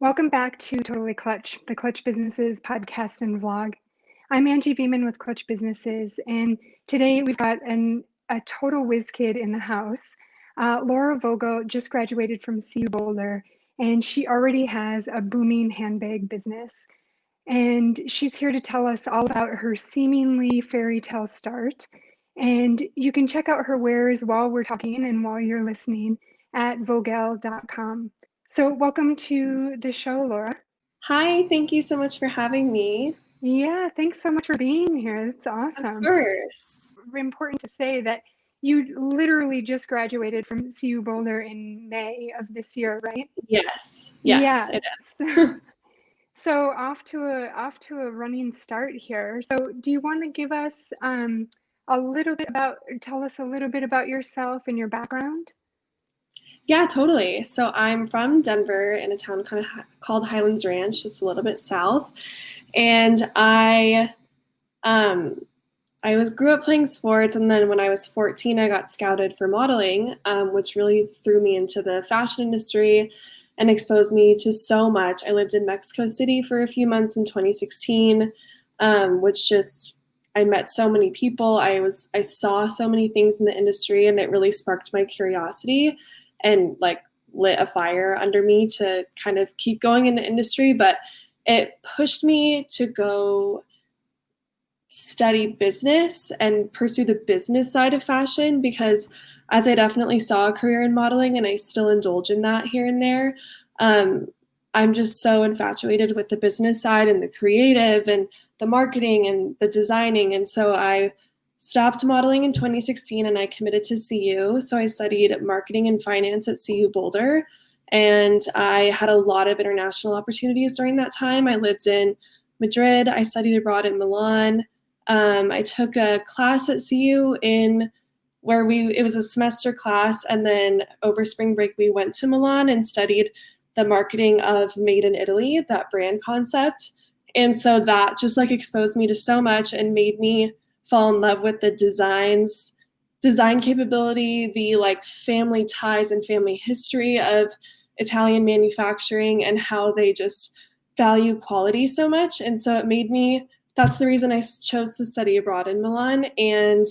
Welcome back to Totally Clutch, the Clutch Businesses podcast and vlog. I'm Angie Veman with Clutch Businesses, and today we've got a total whiz kid in the house. Laura Vogel just graduated from CU Boulder, and she already has a booming handbag business. And she's here to tell us all about her seemingly fairy tale start. And you can check out her wares while we're talking and while you're listening at vogel.com. So welcome to the show, Laura. Hi, thank you so much for having me. Yeah, thanks so much for being here. It's Of awesome. course. Important to say that you literally just graduated from CU Boulder in May of this year, right? Yes, Yeah. it So, is. so off to a running start here. So do you want to give us tell us a little bit about yourself and your background? Yeah, totally. So I'm from Denver in a town called Highlands Ranch, just a little bit south. And um, I grew up playing sports, and then when I was 14, I got scouted for modeling, which really threw me into the fashion industry and exposed me to so much. I lived in Mexico City for a few months in 2016, which just I met so many people. I saw so many things in the industry, and it really sparked my curiosity and lit a fire under me to kind of keep going in the industry. But it pushed me to go study business and pursue the business side of fashion, because as I definitely saw a career in modeling and I still indulge in that here and there, I'm just so infatuated with the business side and the creative and the marketing and the designing. And so I stopped modeling in 2016 and I committed to CU. So I studied marketing and finance at CU Boulder. And I had a lot of international opportunities during that time. I lived in Madrid. I studied abroad in Milan. I took a class at CU it was a semester class, and then over spring break we went to Milan and studied the marketing of Made in Italy, that brand concept. And so that just exposed me to so much and made me fall in love with the design capability, the family ties and family history of Italian manufacturing and how they just value quality so much. And so that's the reason I chose to study abroad in Milan. And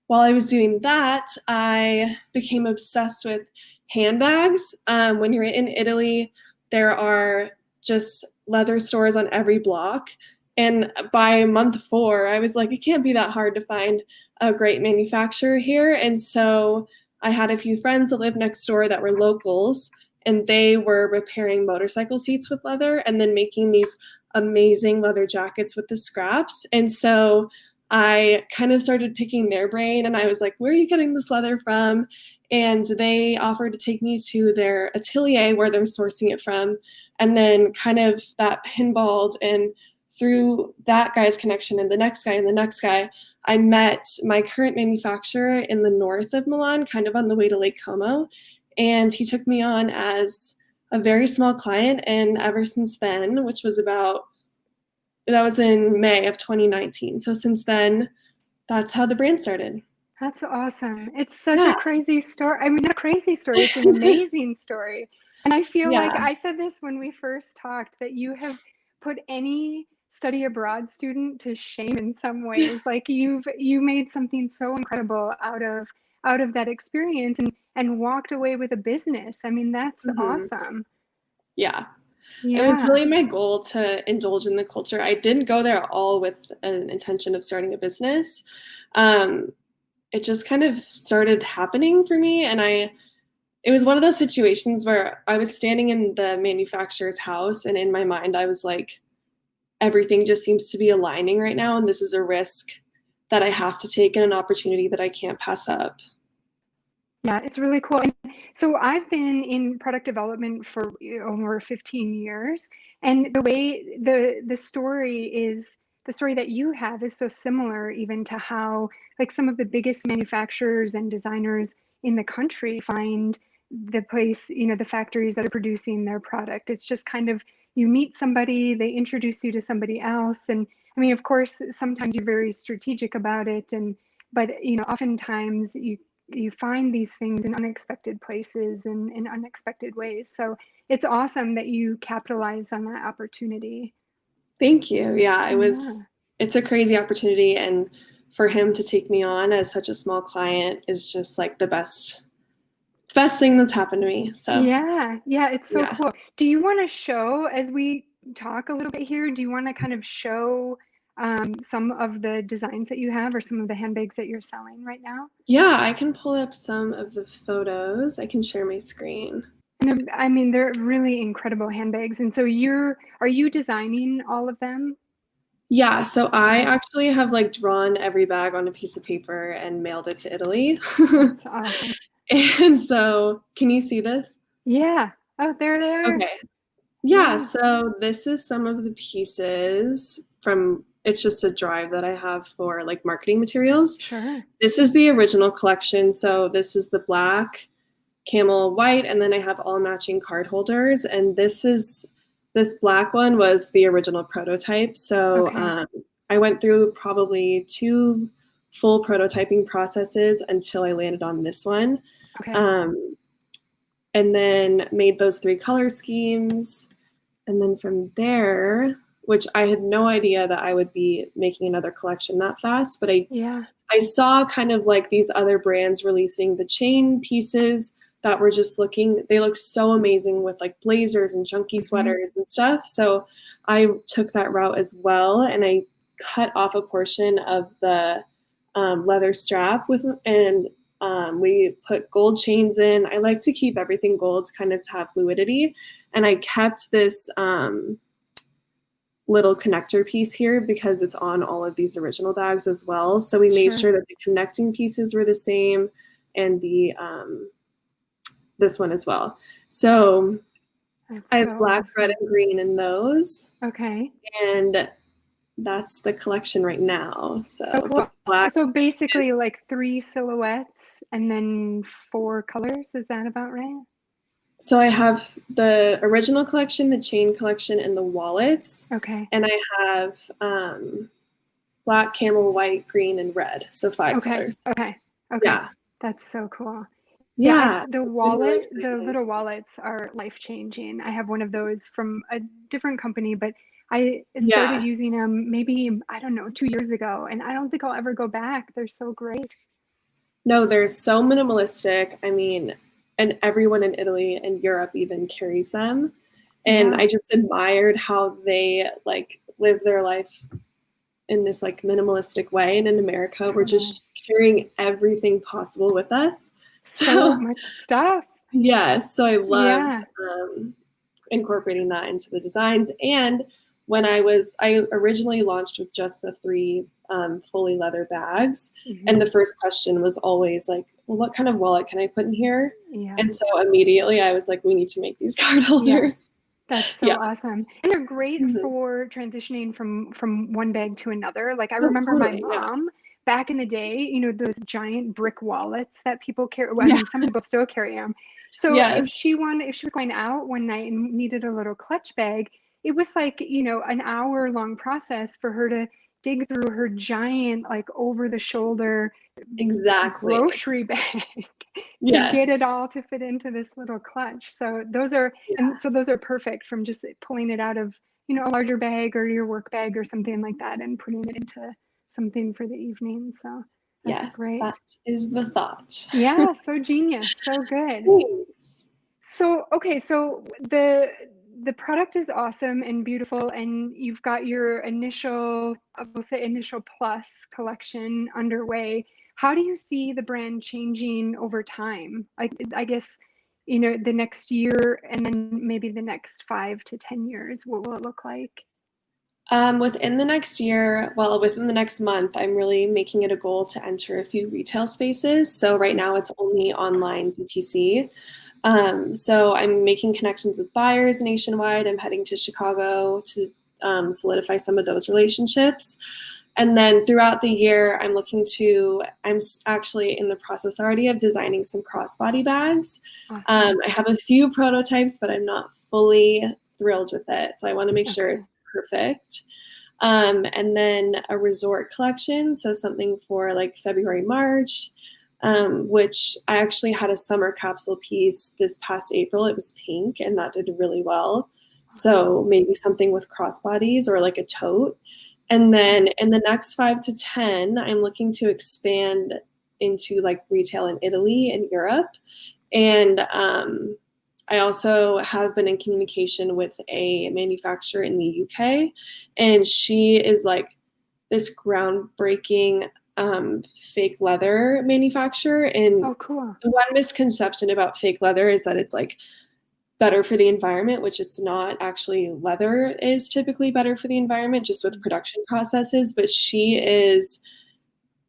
while I was doing that, I became obsessed with handbags. When you're in Italy, there are just leather stores on every block. And by month 4, I was like, it can't be that hard to find a great manufacturer here. And so I had a few friends that lived next door that were locals, and they were repairing motorcycle seats with leather and then making these amazing leather jackets with the scraps. And so I kind of started picking their brain, and I was like, where are you getting this leather from? And they offered to take me to their atelier where they're sourcing it from. And then kind of that pinballed, and through that guy's connection and the next guy and the next guy, I met my current manufacturer in the north of Milan, kind of on the way to Lake Como. And he took me on as a very small client. And ever since then, that was in May of 2019. So since then, that's how the brand started. That's awesome. It's such a Yeah. crazy story. I mean, not a crazy story, it's an amazing story. And I feel like Yeah. I said this when we first talked, that you have put any study abroad student to shame in some ways. Like you made something so incredible out of that experience and walked away with a business. I mean, that's Mm-hmm. awesome. Yeah. It was Yeah. really my goal to indulge in the culture. I didn't go there at all with an intention of starting a business. It just kind of started happening for me. And it was one of those situations where I was standing in the manufacturer's house, and in my mind, I was like, everything just seems to be aligning right now. And this is a risk that I have to take and an opportunity that I can't pass up. Yeah, it's really cool. And so I've been in product development for over 15 years, and the way the story that you have is so similar even to how like some of the biggest manufacturers and designers in the country find the place, the factories that are producing their product. It's just kind of you meet somebody, they introduce you to somebody else, and I mean, of course, sometimes you're very strategic about it, but oftentimes you find these things in unexpected places and in unexpected ways. So it's awesome that you capitalized on that opportunity. Thank you. Yeah, Yeah. it's a crazy opportunity. And for him to take me on as such a small client is just like the best thing that's happened to me. So Yeah, yeah, it's so yeah. cool. Do you want to show, as we talk a little bit here, do you want to kind of show some of the designs that you have or some of the handbags that you're selling right now? Yeah, I can pull up some of the photos. I can share my screen. I mean, they're really incredible handbags. And so are you designing all of them? Yeah, so I Okay, actually have like drawn every bag on a piece of paper and mailed it to Italy. that's awesome. And so, can you see this? Yeah. Oh, there they are. Okay. Yeah, Yeah, so this is some of the pieces from it's just a drive that I have for like marketing materials. sure. This is the original collection. So this is the black, camel white, and then I have all matching card holders. And this black one was the original prototype. So Okay, I went through probably 2 full prototyping processes until I landed on this one. okay. Um, and then made those 3 color schemes. And then from there, which I had no idea that I would be making another collection that fast, but Yeah, I saw kind of like these other brands releasing the chain pieces that were just they look so amazing with like blazers and chunky hmm, sweaters and stuff. So I took that route as well, and I cut off a portion of the leather strap and we put gold chains in. I like to keep everything gold kind of to have fluidity, and I kept this little connector piece here because it's on all of these original bags as well. So we made sure. sure that the connecting pieces were the same, and the this one as well. So That's I have so black, red, awesome. and green in those, Okay. and that's the collection right now. So So the cool. black. So basically like 3 silhouettes and then 4 colors. Is that about right? So I have the original collection, the chain collection, and the wallets, Okay. and I have black, camel, white, green, and red. So 5 Okay. colors. Okay. Okay. Yeah. That's so cool. Yeah, Yeah. It's been really the exciting. little wallets are life-changing. I have one of those from a different company, but I started Yeah. using them maybe, I don't know, 2 years ago, and I don't think I'll ever go back. They're so great. No, they're so minimalistic. I mean, and everyone in Italy and Europe even carries them. And Yeah, I just admired how they like live their life in this like minimalistic way. And in America, we're totally. just carrying everything possible with us. So So much stuff. yeah, so I loved Yeah. incorporating that into the designs. And I originally launched with just the 3 fully leather bags. And Hmm. the first question was always like, well, what kind of wallet can I put in here? Yeah. And so immediately I was like, we need to make these card Yeah. holders. That's so Yeah. awesome. And they're great Mhm. for transitioning from one bag to another. Like I Oh, remember my totally. Yeah. mom back in the day, those giant brick wallets that people carry. Well, I Yeah. mean, some people still carry them. So Yes. if she was going out one night and needed a little clutch bag, it was like, an hour long process for her to dig through her giant, like over the shoulder Exactly. grocery bag to Yeah. get it all to fit into this little clutch. So those are perfect from just pulling it out of, a larger bag or your work bag or something like that and putting it into something for the evening. So that's Yes. That great. is the thought. Yeah, so genius, so good. Thanks. So, okay, so the product is awesome and beautiful, and you've got your initial, I will say initial plus collection underway. How do you see the brand changing over time? I guess, the next year and then maybe the next 5 to 10 years, what will it look like? Within the next year, well, within the next month, I'm really making it a goal to enter a few retail spaces. So right now it's only online DTC. So I'm making connections with buyers nationwide. I'm heading to Chicago to solidify some of those relationships. And then throughout the year, I'm actually in the process already of designing some crossbody bags. Awesome. I have a few prototypes, but I'm not fully thrilled with it. So I want to make sure Okay. it's perfect. And then a resort collection, so something for like February, March. which I actually had a summer capsule piece this past April. It was pink and that did really well. So maybe something with crossbodies or like a tote. And then in the next 5 to 10, I'm looking to expand into like retail in Italy and Europe. And I also have been in communication with a manufacturer in the UK, and she is like this groundbreaking fake leather manufacturer. And Oh, cool. the one misconception about fake leather is that it's like better for the environment, which it's not. Actually, leather is typically better for the environment just with production processes, but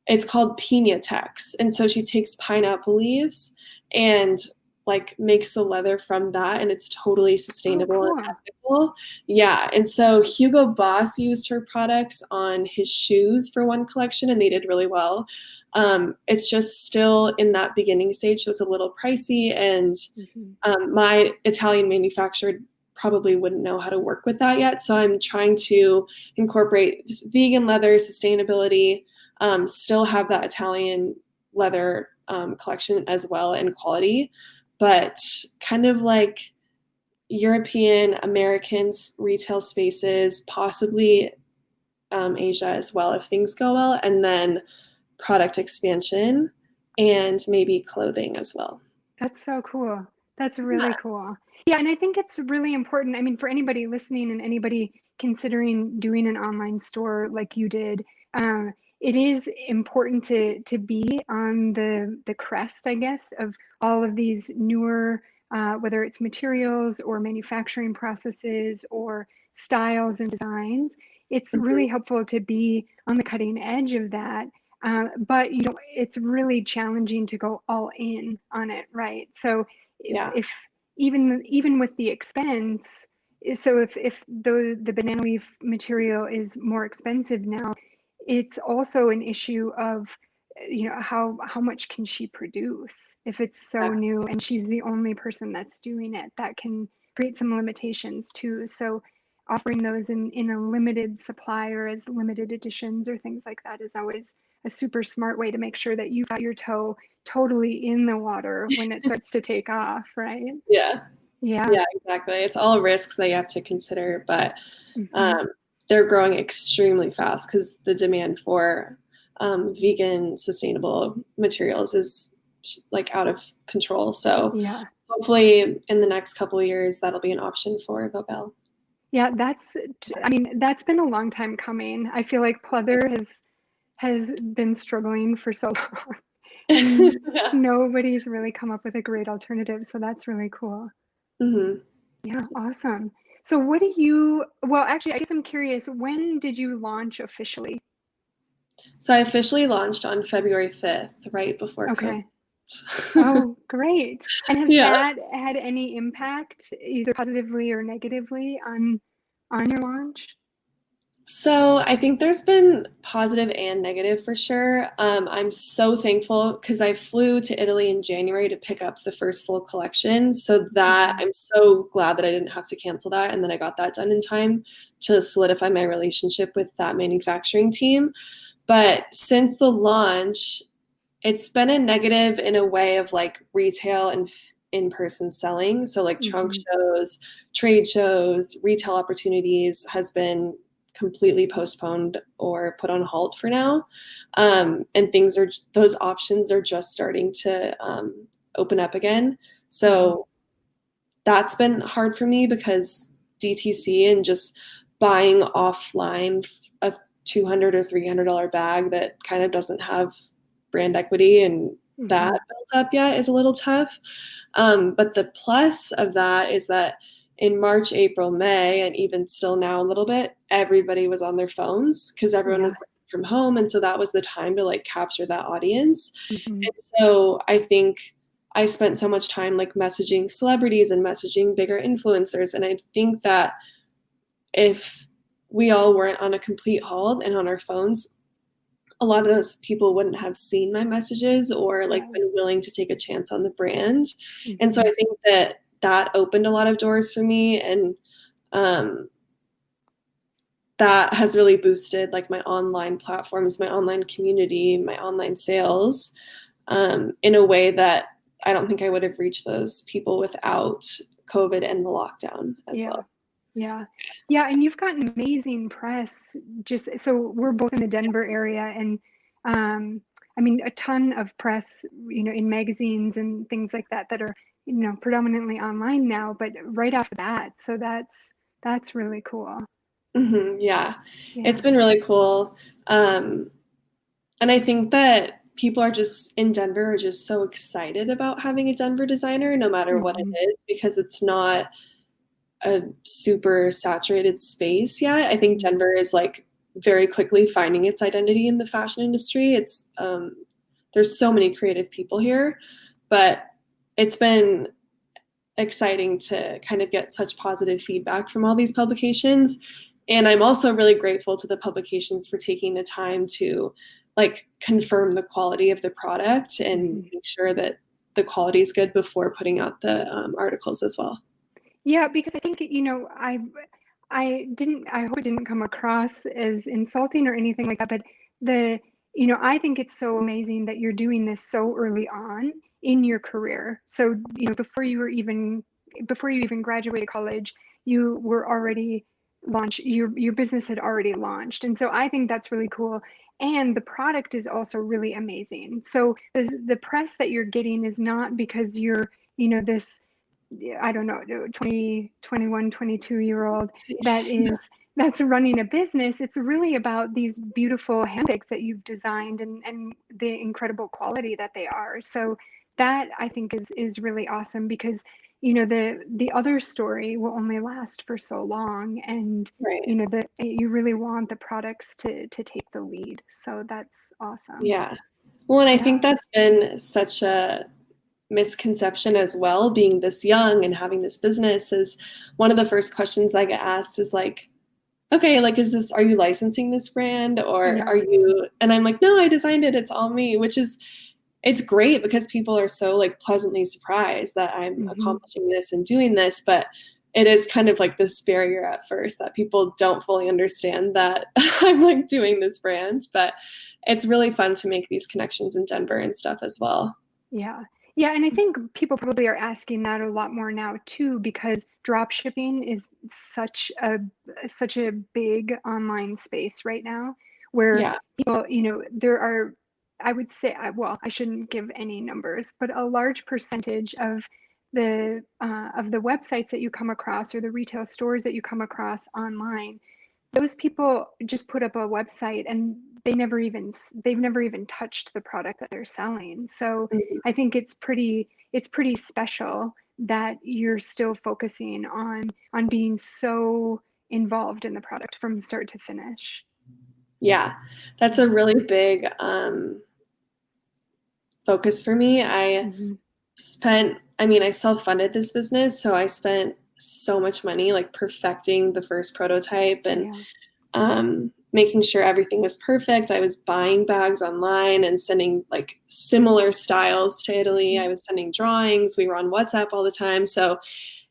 it's called Pina Tex. And so she takes pineapple leaves and like makes the leather from that, and it's totally Oh, sustainable and cool. ethical. Yeah. And so Hugo Boss used her products on his shoes for one collection and they did really well. It's just still in that beginning stage, so it's a little pricey. And Mhm. my Italian manufacturer probably wouldn't know how to work with that yet. So I'm trying to incorporate vegan leather, sustainability, still have that Italian leather collection as well and quality, but kind of like European, Americans, retail spaces, possibly Asia as well if things go well, and then product expansion and maybe clothing as well. That's so cool. That's Yeah. really cool. Yeah, and I think it's really important. I mean, for anybody listening and anybody considering doing an online store like you did, it is important to be on the crest, I guess, of all of these newer, whether it's materials or manufacturing processes or styles and designs. It's Mhm. really helpful to be on the cutting edge of that, but you know, it's really challenging to go all in on it, right? So Yeah. if even with the expense, so if the banana leaf material is more expensive now, it's also an issue of, you know, how much can she produce if it's so new and she's the only person that's doing it. That can create some limitations too. So offering those in a limited supply or as limited editions or things like that is always a super smart way to make sure that you've got your toe totally in the water when it starts to take off, right? Yeah. Yeah. Yeah, exactly. It's all risks that you have to consider, but Hmm. um, they're growing extremely fast because the demand for vegan, sustainable materials is like out of control. So Yeah. hopefully, in the next couple of years, that'll be an option for Vogel. Yeah, I mean, that's been a long time coming. I feel like pleather has been struggling for so long, and Yeah. nobody's really come up with a great alternative. So that's really cool. Hmm. Yeah, awesome. So what do you, well, actually, I guess I'm curious, when did you launch officially? So I officially launched on February 5th, right before COVID. Okay. Oh, great. And has Yeah. that had any impact, either positively or negatively, on your launch? So I think there's been positive and negative for sure. I'm so thankful because I flew to Italy in January to pick up the first full collection. So that Hmm. I'm so glad that I didn't have to cancel that and then I got that done in time to solidify my relationship with that manufacturing team. But since the launch, it's been a negative in a way of like retail and in-person selling. So like trunk Hmm. shows, trade shows, retail opportunities has been completely postponed or put on halt for now. And those options are just starting to open up again. Hmm. So that's been hard for me because DTC and just buying offline a $200 or $300 bag that kind of doesn't have brand equity and that Hmm. built up yet is a little tough. But the plus of that is that in March, April, May, and even still now a little bit, everybody was on their phones because everyone was Yeah. working from home. And so that was the time to like capture that audience. Hmm. And so I think I spent so much time like messaging celebrities and messaging bigger influencers. And I think that if we all weren't on a complete halt and on our phones, a lot of those people wouldn't have seen my messages or like Right. been willing to take a chance on the brand. And so Hmm. I think that that opened a lot of doors for me. And um, that has really boosted like my online platforms, my online community, my online sales. in a way that I don't think I would have reached those people without COVID and the lockdown as Yeah. well. Yeah. Yeah. And you've gotten amazing press. Just so we're both in the Denver area, and I mean, a ton of press, in magazines and things like that that are, predominantly online now, but right off the bat. So that's really cool. Yeah, it's Yeah. been really cool. And I think that people are just in Denver are just so excited about having a Denver designer, no matter what it Hmm. is, because it's not a super saturated space yet. I think Hmm. Denver is like very quickly finding its identity in the fashion industry. It's there's so many creative people here, but it's been exciting to kind of get such positive feedback from all these publications. And I'm also really grateful to the publications for taking the time to like confirm the quality of the product and Hmm. make sure that the quality is good before putting out the articles as well. Yeah, because I think, I hope it didn't come across as insulting or anything like that, but I think it's so amazing that you're doing this so early on in your career. So, before you even graduated college, you were already your business had already launched. And so I think that's really cool. And the product is also really amazing. So the press that you're getting is not because you're, this, I don't know, 20, 21, 22-year-old that is that's running a business. It's really about these beautiful handbags that you've designed, and the incredible quality that they are. So that I think is really awesome, because the other story will only last for so long, and Right. you really want the products to take the lead. So that's awesome. Yeah. Well, and I Yeah. think that's been such a misconception as well, being this young and having this business is one of the first questions I get asked is like, okay, like, are you licensing this brand or Yeah. are you, and I'm like, no, I designed it. It's all me, which is, it's great because people are so like pleasantly surprised that I'm Hmm. accomplishing this and doing this. But it is kind of like this barrier at first that people don't fully understand that I'm like doing this brand, but it's really fun to make these connections in Denver and stuff as well. Yeah. Yeah, and I think people probably are asking that a lot more now too, because drop shipping is such a big online space right now, where Yeah. people, there are, I would say, well, I shouldn't give any numbers, but a large percentage of the websites that you come across, or the retail stores that you come across online, those people just put up a website, and they've never even touched the product that they're selling. So Mhm. I think it's pretty special that you're still focusing on being so involved in the product from start to finish. Yeah. That's a Yeah. really big focus for me. Hmm. I mean, I self-funded this business, so I spent so much money like perfecting the first prototype and Yeah. making sure everything was perfect. I was buying bags online and sending like similar styles to Italy. I was sending drawings. We were on WhatsApp all the time. So,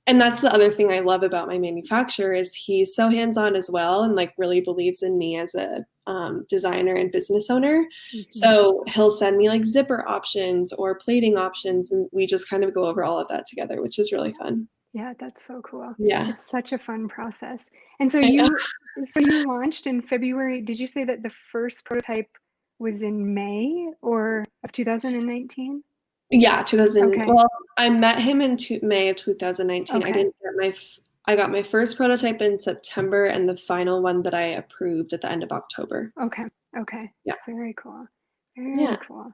and that's the other thing I love about my manufacturer is he's so hands-on as well and like really believes in me as a designer and business owner. Hmm. So he'll send me like zipper options or plating options, and we just kind of go over all of that together, which is really fun. Yeah, that's so cool. Yeah. It's such a fun process. And I know. so you launched in February. Did you say that the first prototype was in May or of 2019? Yeah, 2000. Okay. Well, I met him in May of 2019. I Okay. didn't get I got my first prototype in September and the final one that I approved at the end of October. Okay. Okay. Yeah. Very cool. Very Yeah. cool.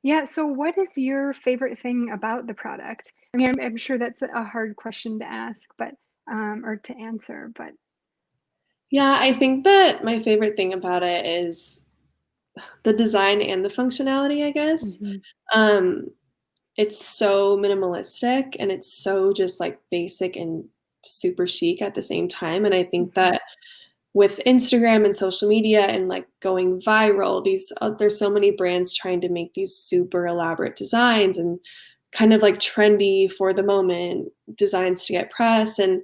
Yeah. So what is your favorite thing about the product? I mean, I'm sure that's a hard question to ask, but or to answer, but Yeah, I think that my favorite thing about it is the design and the functionality, I guess. hmm. Um, it's so minimalistic and it's so just like basic and super chic at the same time. And I think Hmm. that with Instagram and social media and like going viral, there's so many brands trying to make these super elaborate designs and kind of like trendy for the moment designs to get press. And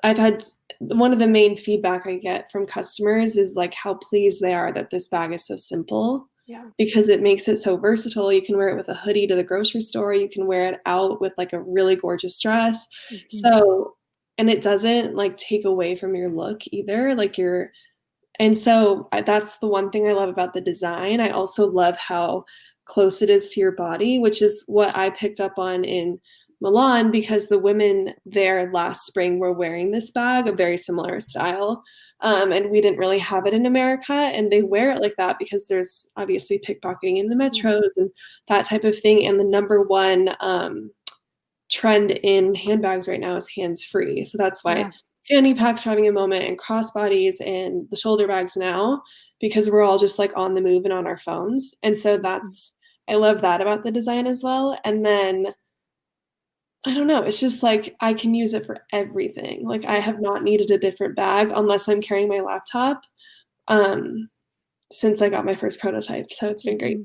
I've had one of the main feedback I get from customers is like how pleased they are that this bag is so simple. Yeah. because it makes it so versatile. You can wear it with a hoodie to the grocery store. You can wear it out with like a really gorgeous dress. Hmm. So, and it doesn't like take away from your look either. Like and so that's the one thing I love about the design. I also love how close it is to your body, which is what I picked up on in Milan because the women there last spring were wearing this bag, a very similar style. And we didn't really have it in America. And they wear it like that because there's obviously pickpocketing in the Yeah. metros and that type of thing. And the number one trend in handbags right now is hands-free. So that's why Yeah. fanny packs are having a moment and crossbodies and the shoulder bags now because we're all just like on the move and on our phones. And so Mhm. that's I love that about the design as well. And then I don't know, it's just like I can use it for everything. Like I Yeah. have not needed a different bag unless I'm carrying my laptop um since I got my first prototype. So it's been great. Hmm.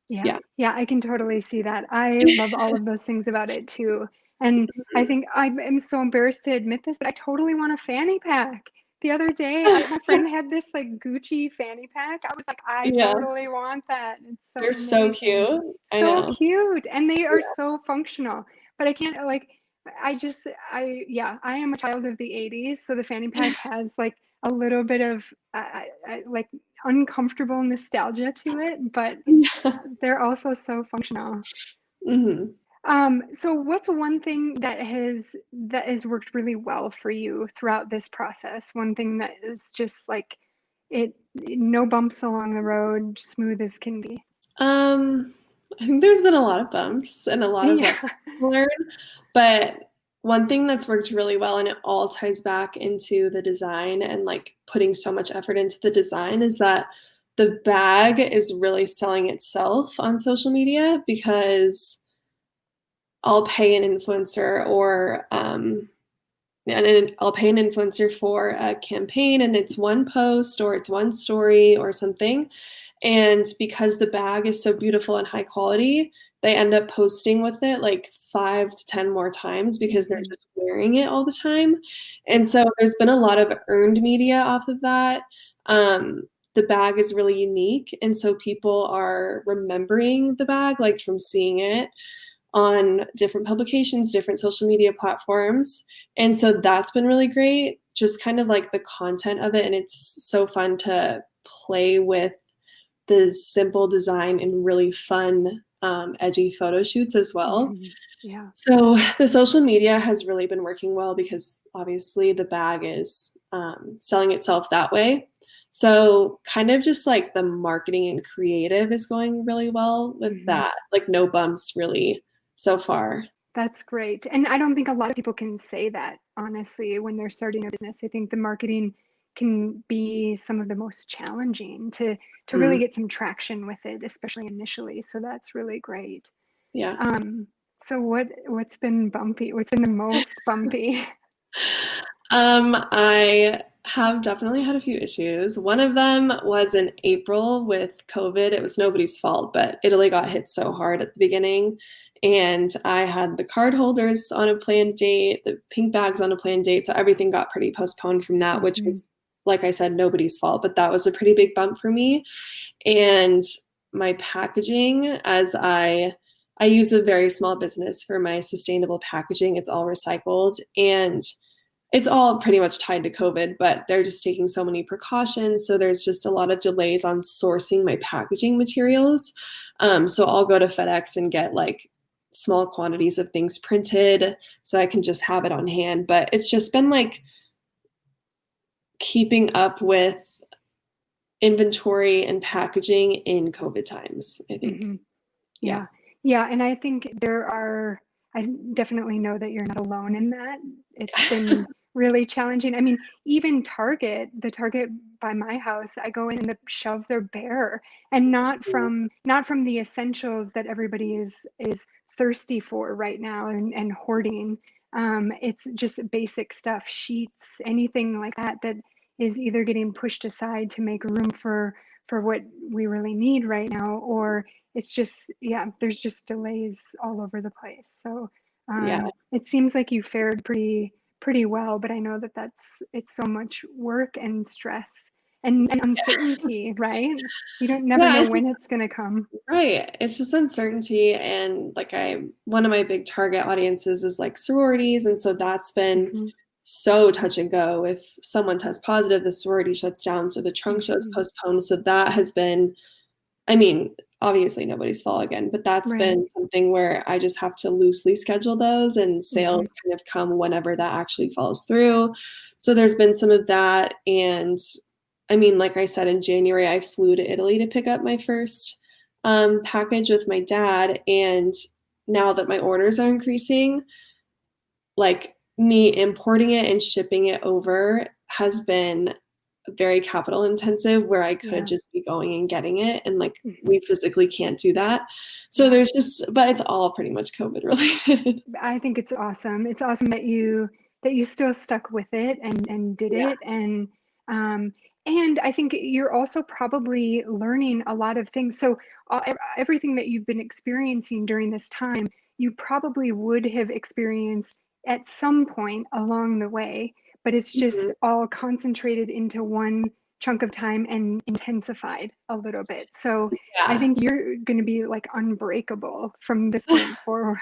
Yeah. Yeah. Yeah. I can totally see that. I love all of those things about it too. And I think I am so embarrassed to admit this, but I totally want a fanny pack. The other day, my friend had this like Gucci fanny pack. I was like, I Yeah. totally want that. It's so They're so amazing. cute. I So know. cute. And they are Yeah. so functional. But I can't like I just yeah, I am a child of the 80s, so the fanny pack has like a little bit of like uncomfortable nostalgia to it, but Yeah. they're also so functional. Mhm. So what's one thing that has worked really well for you throughout this process? One thing that is just like no bumps along the road, smooth as can be. I think there's been a lot of bumps and a lot of Yeah. lessons learned, but one thing that's worked really well, and it all ties back into the design and like putting so much effort into the design, is that the bag is really selling itself on social media because I'll pay an influencer or and then I'll pay an influencer for a campaign and it's one post or it's one story or something. And because the bag is so beautiful and high quality, they end up posting with it like 5 to 10 more times because they're Hmm. just wearing it all the time. And so there's been a lot of earned media off of that. The bag is really unique. And so people are remembering the bag, like from seeing it on different publications, different social media platforms. And so that's been really great, just kind of like the content of it. And it's so fun to play with the simple design and really fun, edgy photo shoots as well. Hmm. Yeah. So the social media has really been working well because obviously the bag is selling itself that way. So kind of just like the marketing and creative is going really well with Hmm. that. Like no bumps really so far. That's great. And I don't think a lot of people can say that, honestly, when they're starting a business. I think the marketing can be some of the most challenging to really Mm, get some traction with it, especially initially. So that's really great. yeah. Um, so what's been bumpy? What's been the most bumpy? I have definitely had a few issues. One of them was in April with COVID. It was nobody's fault, but Italy got hit so hard at the beginning. And I had the card holders on a planned date, the pink bags on a planned date. So everything got pretty postponed from that, which Hmm. was, like I said, nobody's fault. But that was a pretty big bump for me. And my packaging, I use a very small business for my sustainable packaging. It's all recycled. And it's all pretty much tied to COVID, but they're just taking so many precautions. So there's just a lot of delays on sourcing my packaging materials. So I'll go to FedEx and get like small quantities of things printed so I can just have it on hand. But it's just been like keeping up with inventory and packaging in COVID times, I think. Hmm. Yeah. Yeah. Yeah. And I think I definitely know that you're not alone in that. It's been really challenging. I mean, even the Target by my house, I go in and the shelves are bare and not from the essentials that everybody is thirsty for right now and hoarding. It's just basic stuff, sheets, anything like that that is either getting pushed aside to make room for what we really need right now, or it's just yeah, there's just delays all over the place. So Yeah. it seems like you fared pretty well, but I know that it's so much work and stress. and uncertainty, right? You don't never Yeah, know it's when it's going to come. right. It's just uncertainty. And like one of my big target audiences is like sororities. And so that's been Hmm. so touch and go. If someone tests positive, the sorority shuts down. So the trunk show is Hmm. postponed. So that has been, I mean, obviously nobody's fault again, but that's Right. been something where I just have to loosely schedule those and Hmm. sales kind of come whenever that actually falls through. So there's been some of that. And I mean, like I said, in January, I flew to Italy to pick up my first package with my dad. And now that my orders are increasing, like me importing it and shipping it over has been very capital intensive where I could Yeah. just be going and getting it and like Hmm. we physically can't do that. So Yeah. there's just but it's all pretty much COVID related. I think it's awesome. It's awesome that you still stuck with it and did Yeah. it, um and I think you're also probably learning a lot of things. So everything that you've been experiencing during this time, you probably would have experienced at some point along the way, but it's just Mhm. all concentrated into one chunk of time and intensified a little bit. So I Yeah. think you're going to be like unbreakable from this point forward.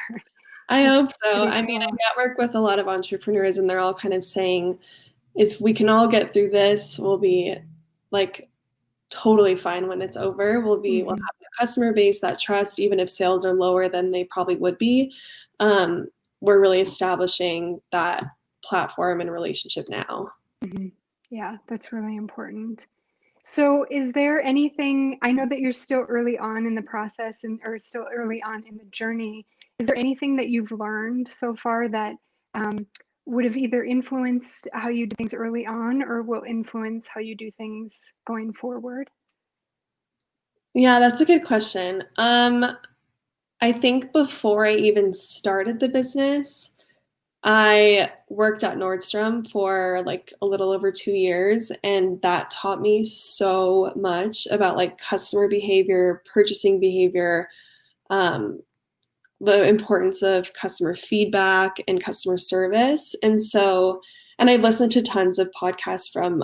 I hope That's so. pretty I mean, I cool. network with a lot of entrepreneurs and they're all kind of saying if we can all get through this, we'll be like totally fine when it's over. We'll Hmm. have a customer base that trust, even if sales are lower than they probably would be. Um, we're really establishing that platform and relationship now. Hmm. Yeah, that's really important. So, is there anything, I know that you're still early on in the process and or still early on in the journey. Is there anything that you've learned so far that would have either influenced how you do things early on or will influence how you do things going forward? Yeah, that's a good question. I think before I even started the business, I worked at Nordstrom for like a little over 2 years, and that taught me so much about like customer behavior, purchasing behavior, um, the importance of customer feedback and customer service. And I've listened to tons of podcasts from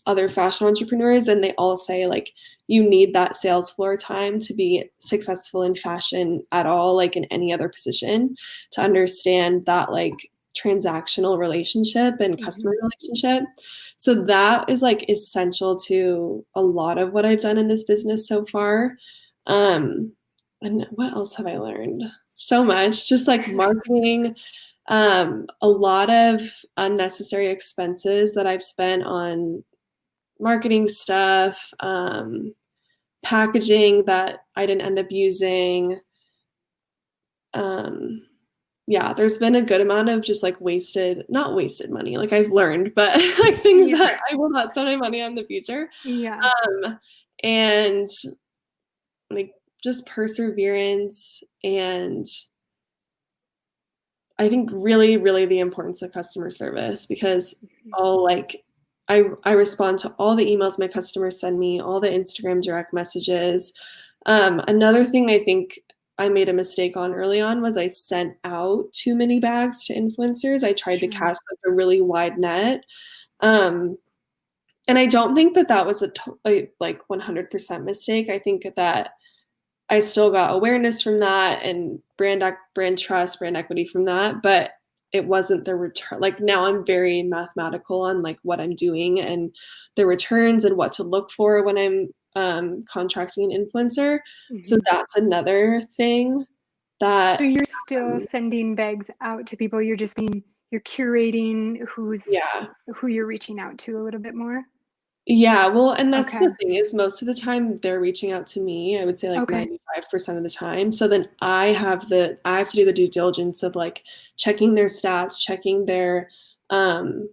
other fashion entrepreneurs, and they all say like you need that sales floor time to be successful in fashion at all, like in any other position, to understand that like transactional relationship and customer Hmm. relationship. So that is like essential to a lot of what I've done in this business so far. Um, and what else have I learned? So much, just like marketing, a lot of unnecessary expenses that I've spent on marketing stuff, packaging that I didn't end up using. Um, yeah, there's been a good amount of just like not wasted money, like I've learned, but like things Yeah, that I will not spend my money on in the future. yeah. And like just perseverance and I think really, really the importance of customer service because I'll like I respond to all the emails my customers send me, all the Instagram direct messages. Another thing I think I made a mistake on early on was I sent out too many bags to influencers. I tried to Sure. cast like a really wide net. Um, and I don't think that that was like 100% mistake. I think that I still got awareness from that and brand trust, brand equity from that, but it wasn't the return. Like now I'm very mathematical on like what I'm doing and the returns and what to look for when I'm contracting an influencer. So Hmm. that's another thing So that you're still sending bags out to people. You're curating yeah. who you're reaching out to a little bit more. Yeah, well, and that's Okay. the thing is most of the time they're reaching out to me. I would say like Okay. 95% of the time. So then I have to do the due diligence of like checking their stats, checking their um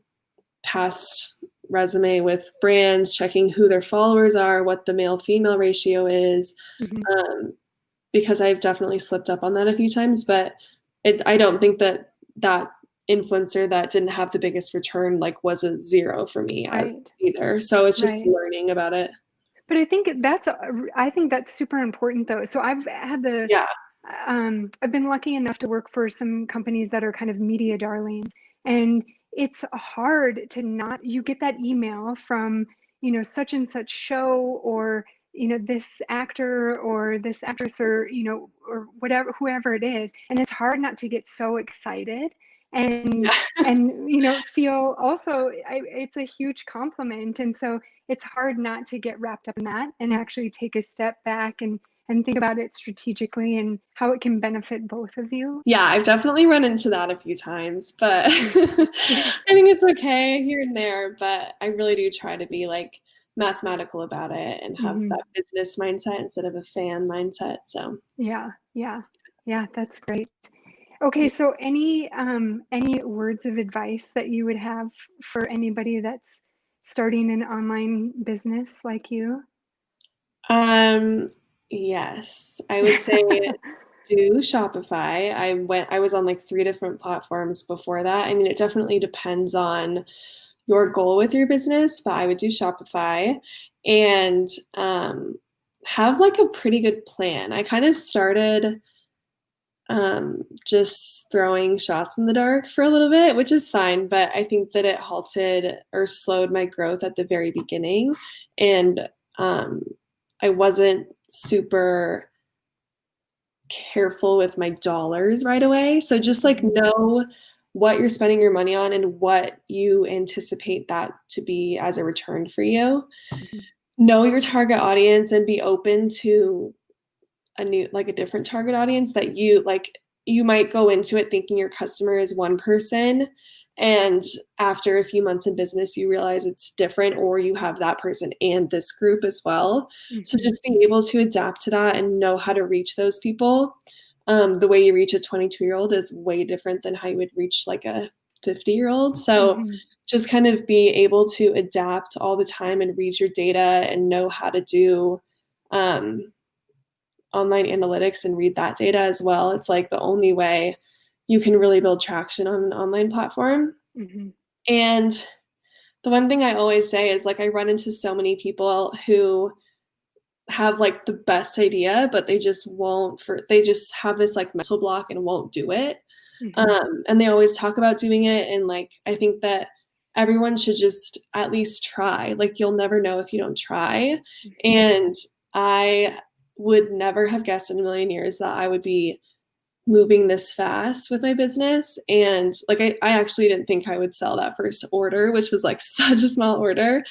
past resume with brands, checking who their followers are, what the male female ratio is. Hmm. Um because I've definitely slipped up on that a few times, but I don't think that that influencer that didn't have the biggest return like was a zero for me Right. either. So it's just Right. learning about it. But I think that's super important though. So Yeah. I've been lucky enough to work for some companies that are kind of media darlings, and it's hard to not, you get that email from, such and such show, or this actor or this actress, or or whatever, whoever it is, and it's hard not to get so excited and Yeah. feel also it's a huge compliment, and so it's hard not to get wrapped up in that and actually take a step back and think about it strategically and how it can benefit both of you. Yeah, I've definitely run into that a few times, but Yeah. I think it's okay here and there, but I really do try to be like mathematical about it and have Hmm. that business mindset instead of a fan mindset. So, Yeah, yeah, yeah, that's great. Okay, so any words of advice that you would have for anybody that's starting an online business like you? um, yes, I would say do Shopify. I was on like 3 different platforms before that. I mean, it definitely depends on your goal with your business, but I would do Shopify and have like a pretty good plan. I kind of started just throwing shots in the dark for a little bit, which is fine, but I think that it halted or slowed my growth at the very beginning. And um, I wasn't super careful with my dollars right away. So just like Hmm. know what you're spending your money on and what you anticipate that to be as a return for you. Hmm. Know your target audience and be open to a different target audience that you might go into it thinking your customer is one person, and after a few months in business you realize it's different, or you have that person and this group as well. So Hmm. just being able to adapt to that and know how to reach those people. The way you reach a 22-year-old is way different than how you would reach like a 50-year-old. So Hmm. just kind of be able to adapt all the time and read your data and know how to do um, online analytics and read that data as well. It's like the only way you can really build traction on an online platform. Hmm. And the one thing I always say is like I run into so many people who have like the best idea, but they just have this like mental block and won't do it. Hmm. And they always talk about doing it. And like I think that everyone should just at least try. Like you'll never know if you don't try. Hmm. And I would never have guessed in a million years that I would be moving this fast with my business. And like I actually didn't think I would sell that first order, which was like such a small order.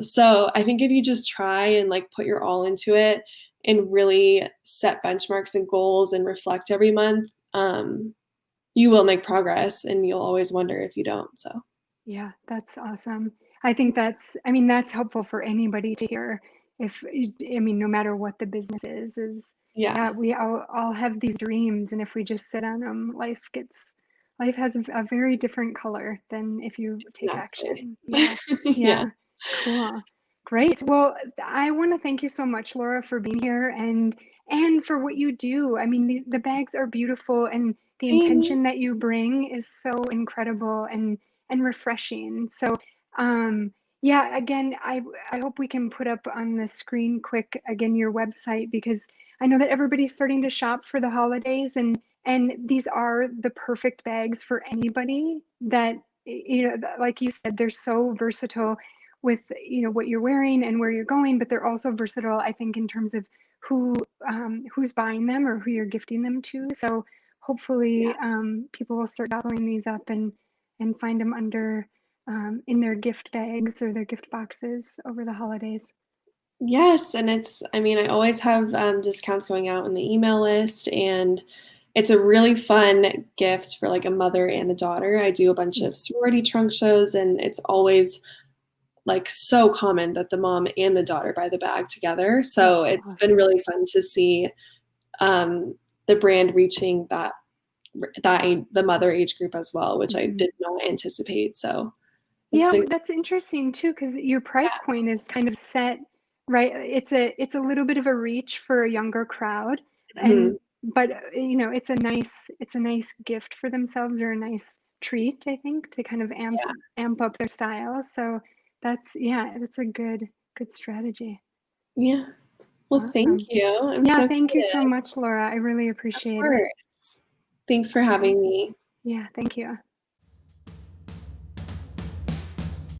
So I think if you just try and like put your all into it and really set benchmarks and goals and reflect every month, you will make progress and you'll always wonder if you don't. So Yeah, that's awesome. I think that's helpful for anybody to hear. If I mean, no matter what the business is yeah, yeah, we all have these dreams, and if we just sit on them, life has a very different color than if you take exactly. action. Yeah, Yeah. yeah, cool, great. Well, I want to thank you so much, Laura, for being here and for what you do. I mean, the bags are beautiful, and the Thanks. intention that you bring is so incredible and refreshing. So, yeah, again, I hope we can put up on the screen quick again your website, because I know that everybody's starting to shop for the holidays, and these are the perfect bags for anybody that like you said, they're so versatile with what you're wearing and where you're going, but they're also versatile, I think, in terms of who who's buying them or who you're gifting them to. So hopefully Yeah. people will start gobbling these up and find them under in their gift bags or their gift boxes over the holidays. Yes, and I mean, I always have discounts going out in the email list, and it's a really fun gift for like a mother and a daughter. I do a bunch Mm. of sorority trunk shows, and it's always like so common that the mom and the daughter buy the bag together. Oh, So it's been awesome. really fun to see um, the brand reaching the mother age group as well, which I Hmm. did not anticipate. So it's Yeah, been that's interesting too, because your price yeah. point is kind of set, right? It's a little bit of a reach for a younger crowd, and Mhm. but it's a nice gift for themselves, or a nice treat, I think, to kind of Yeah. amp up their style. So that's a good strategy. Yeah. Well, thank Awesome. you. I'm Yeah, so thank you so excited. much, Laura. I really Of appreciate it. course. Thanks for All right. having me. Yeah, thank you.